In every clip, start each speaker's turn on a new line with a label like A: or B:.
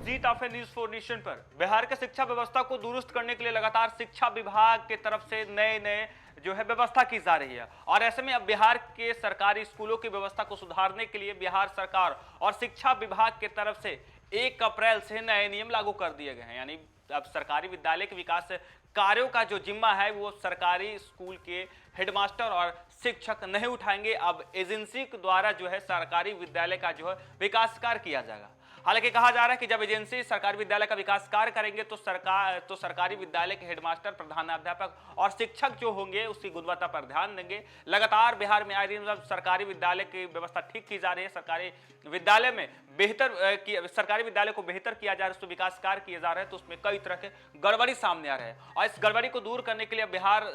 A: Jeet of A news for nation पर बिहार के शिक्षा व्यवस्था को दुरुस्त करने के लिए लगातार शिक्षा विभाग के तरफ से नए नए जो है व्यवस्था की जा रही है। और ऐसे में अब बिहार के सरकारी स्कूलों की व्यवस्था को सुधारने के लिए बिहार सरकार और शिक्षा विभाग के तरफ से 1 अप्रैल से नए नियम लागू कर दिए गए हैं। यानी अब सरकारी विद्यालय के विकास कार्यों का जो जिम्मा है वो सरकारी स्कूल के हेडमास्टर और शिक्षक नहीं उठाएंगे। अब एजेंसी के द्वारा जो है सरकारी विद्यालय का जो है विकास कार्य किया जाएगा। हालांकि कहा जा रहा है कि जब एजेंसी सरकारी विद्यालय का विकास कार्य करेंगे तो सरकारी विद्यालय के हेडमास्टर, प्रधानाध्यापक और शिक्षक जो होंगे उसकी गुणवत्ता पर ध्यान देंगे। लगातार बिहार में आए दिन सरकारी विद्यालय की व्यवस्था ठीक की जा रही है। सरकारी विद्यालय में सरकारी विद्यालय को बेहतर किया जा रहा है, उसमें विकास कार्य किए जा रहे हैं, तो उसमें कई तरह के गड़बड़ी सामने आ रहे हैं। और इस गड़बड़ी को दूर करने के लिए बिहार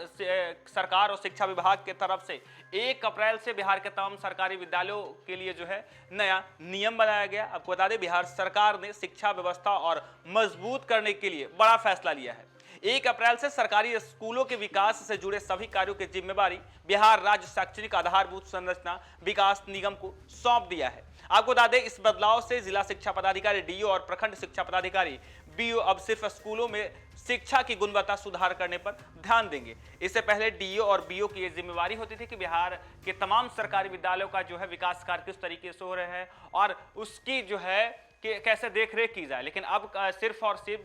A: सरकार और शिक्षा विभाग की तरफ से 1 अप्रैल से बिहार के तमाम सरकारी विद्यालयों के लिए जो है नया नियम बनाया गया। आपको बता दें, बिहार सरकार ने शिक्षा व्यवस्था और मजबूत करने के लिए बड़ा फैसला लिया है। 1 अप्रैल से सरकारी स्कूलों के विकास से जुड़े सभी कार्यों की जिम्मेवारी बिहार राज्य शैक्षणिक आधारभूत संरचना विकास निगम को सौंप दिया है। आपको बता दें, इस बदलाव से जिला शिक्षा पदाधिकारी डीओ और प्रखंड शिक्षा पदाधिकारी बीओ अब सिर्फ स्कूलों में शिक्षा की गुणवत्ता सुधार करने पर ध्यान देंगे। इससे पहले डीओ और बीओ की यह जिम्मेवारी होती थी कि बिहार के तमाम सरकारी विद्यालयों का जो है विकास कार्य किस तरीके से हो रहे हैं और उसकी जो है कि कैसे देखरेख की जाए। लेकिन अब सिर्फ और सिर्फ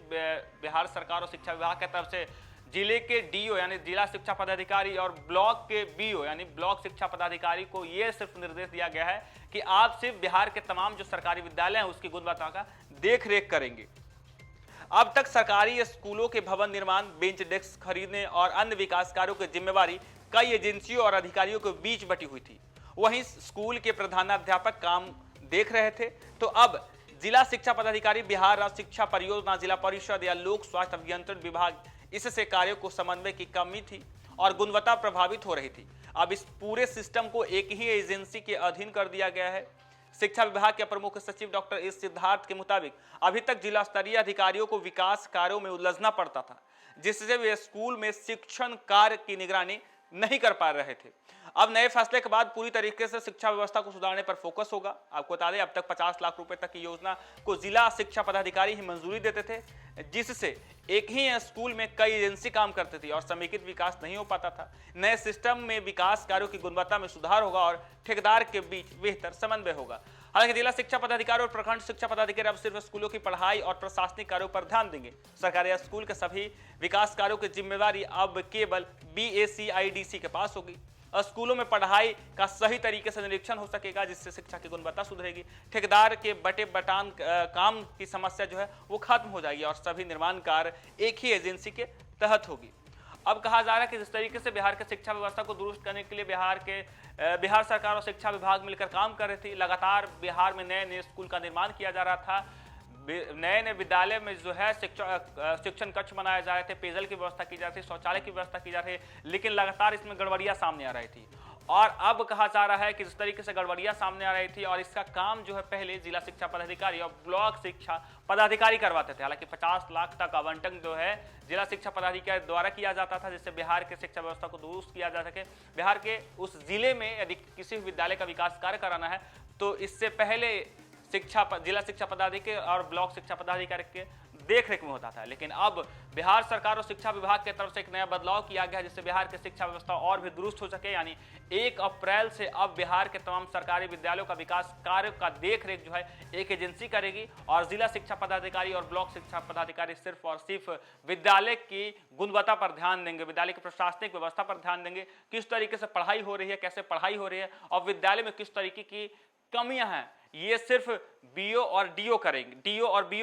A: बिहार सरकार और शिक्षा विभाग की तरफ से जिले के डीओ यानी जिला शिक्षा पदाधिकारी और ब्लॉक के बीओ यानी ब्लॉक शिक्षा पदाधिकारी को यह सिर्फ निर्देश दिया गया है कि आप सिर्फ बिहार के तमाम जो सरकारी विद्यालय हैं उसकी गुणवत्ता का देखरेख करेंगे। अब तक सरकारी स्कूलों के भवन निर्माण, बेंच डेस्क खरीदने और अन्य विकास कार्यों की जिम्मेवारी कई एजेंसियों और अधिकारियों के बीच बटी हुई थी। वहीं स्कूल के प्रधानाध्यापक काम देख रहे थे, तो अब जिला शिक्षा पदाधिकारी, बिहार राज्य शिक्षा परियोजना, जिला परिषद या लोक स्वास्थ्य अभियंत्रण विभाग, इससे कार्यों को समन्वय की कमी थी और गुणवत्ता प्रभावित हो रही थी। अब इस पूरे सिस्टम को एक ही एजेंसी के अधीन कर दिया गया है। शिक्षा विभाग के प्रमुख सचिव डॉक्टर एस सिद्धार्थ के मुताबिक अभी तक जिला स्तरीय अधिकारियों को विकास कार्यों में उलझना पड़ता था, जिससे वे स्कूल में शिक्षण कार्य की निगरानी नहीं कर पा रहे थे। अब नए फैसले के बाद पूरी तरीके से शिक्षा व्यवस्था को सुधारने पर फोकस होगा। आपको बता दें, अब तक 50 लाख रुपए तक की योजना को जिला शिक्षा पदाधिकारी ही मंजूरी देते थे, जिससे एक ही स्कूल में कई एजेंसी काम करती थी और समेकित विकास नहीं हो पाता था। नए सिस्टम में विकास कार्यों की गुणवत्ता में सुधार होगा और ठेकेदार के बीच बेहतर समन्वय होगा। हालांकि जिला शिक्षा पदाधिकारी और प्रखंड शिक्षा पदाधिकारी अब सिर्फ स्कूलों की पढ़ाई और प्रशासनिक कार्यों पर ध्यान देंगे। सरकारी स्कूल के सभी विकास कार्यों की जिम्मेवारी अब केवल BACIDC के पास होगी। स्कूलों में पढ़ाई का सही तरीके से निरीक्षण हो सकेगा, जिससे शिक्षा की गुणवत्ता सुधरेगी। ठेकेदार के बटे बटान काम की समस्या जो है वो खत्म हो जाएगी और सभी निर्माण कार्य एक ही एजेंसी के तहत होगी। अब कहा जा रहा है कि जिस तरीके से बिहार के शिक्षा व्यवस्था को दुरुस्त करने के लिए बिहार सरकार और शिक्षा विभाग मिलकर काम कर रही थी। लगातार बिहार में नए नए स्कूल का निर्माण किया जा रहा था। नए नए विद्यालय में जो है शिक्षण कक्ष बनाए जा रहे थे, पेयजल की व्यवस्था की जा रही थी, शौचालय की व्यवस्था की जा रही है, लेकिन लगातार इसमें गड़बड़ियां सामने आ रही थी। और अब कहा जा रहा है कि जिस तरीके से गड़बड़ियां सामने आ रही थी और इसका काम जो है पहले जिला शिक्षा पदाधिकारी और ब्लॉक शिक्षा पदाधिकारी करवाते थे। हालांकि 50 लाख तक आवंटन जो है जिला शिक्षा पदाधिकारी द्वारा किया जाता था, जिससे बिहार के शिक्षा व्यवस्था को दुरुस्त किया जा सके। बिहार के उस जिले में यदि किसी विद्यालय का विकास कार्य कराना है तो इससे पहले जिला शिक्षा पदाधिकारी और ब्लॉक शिक्षा पदाधिकारी के देखरेख में होता था। लेकिन अब बिहार सरकार और शिक्षा विभाग की तरफ से एक नया बदलाव किया गया, जिससे बिहार की शिक्षा व्यवस्था और भी दुरुस्त हो सके। यानी 1 अप्रैल से अब बिहार के तमाम सरकारी विद्यालयों का विकास कार्य का देखरेख जो है एक एजेंसी करेगी और जिला शिक्षा पदाधिकारी और ब्लॉक शिक्षा पदाधिकारी सिर्फ और सिर्फ विद्यालय की गुणवत्ता पर ध्यान देंगे, विद्यालय की प्रशासनिक व्यवस्था पर ध्यान देंगे, किस तरीके से पढ़ाई हो रही है, कैसे पढ़ाई हो रही है और विद्यालय में किस तरीके की कमियां हैं, ये सिर्फ बीओ और बीओ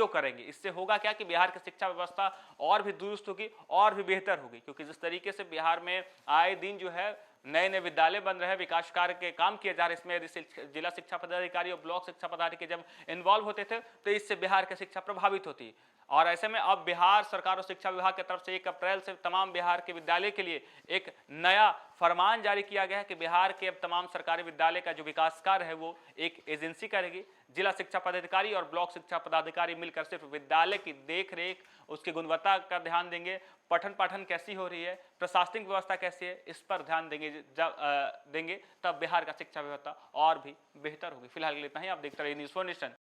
A: करेंगे। इससे होगा क्या कि बिहार की शिक्षा व्यवस्था और भी दुरुस्त होगी और भी बेहतर होगी। क्योंकि जिस तरीके से बिहार में आए दिन जो है नए नए विद्यालय बन रहे हैं, विकास कार्य के काम किए जा रहे हैं, इसमें यदि जिला शिक्षा पदाधिकारी और ब्लॉक शिक्षा पदाधिकारी जब इन्वॉल्व होते थे तो इससे बिहार की शिक्षा प्रभावित होती। और ऐसे में अब बिहार सरकार और शिक्षा विभाग की तरफ से 1 अप्रैल से तमाम बिहार के विद्यालय के लिए एक नया फरमान जारी किया गया है कि बिहार के अब तमाम सरकारी विद्यालय का जो विकास कार्य है वो एक एजेंसी करेगी। जिला शिक्षा पदाधिकारी और ब्लॉक शिक्षा पदाधिकारी मिलकर सिर्फ विद्यालय की देखरेख, उसकी गुणवत्ता का ध्यान देंगे, पठन पाठन कैसी हो रही है, प्रशासनिक व्यवस्था कैसी है, इस पर ध्यान देंगे तब बिहार का शिक्षा व्यवस्था और भी बेहतर होगी। फिलहाल इतना ही। आप देखते रहिए न्यूज़ फॉर नेशन।